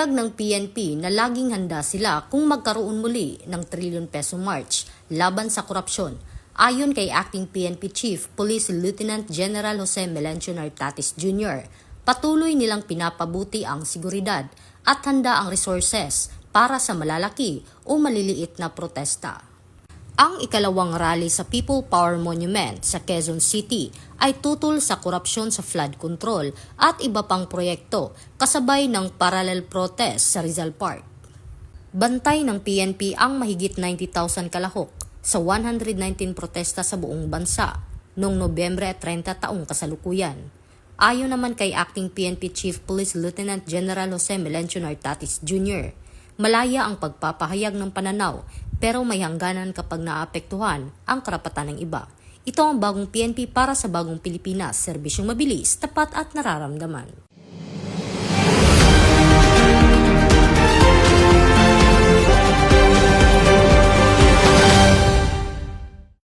Pahayag ng PNP na laging handa sila kung magkaroon muli ng trilyon peso march laban sa korupsyon. Ayon kay Acting PNP Chief Police Lieutenant General Jose Melencio Nartatis Jr., patuloy nilang pinapabuti ang seguridad at handa ang resources para sa malalaki o maliliit na protesta. Ang ikalawang rally sa People Power Monument sa Quezon City ay tutol sa korupsyon sa flood control at iba pang proyekto kasabay ng parallel protest sa Rizal Park. Bantay ng PNP ang mahigit 90,000 kalahok sa 119 protesta sa buong bansa noong Nobyembre at 30 taong kasalukuyan. Ayon naman kay Acting PNP Chief Police Lieutenant General Jose Melencio Nartatis Jr., malaya ang pagpapahayag ng pananaw pero may hangganan kapag naapektuhan ang karapatan ng iba. Ito ang bagong PNP para sa bagong Pilipinas, serbisyong mabilis, tapat at nararamdaman.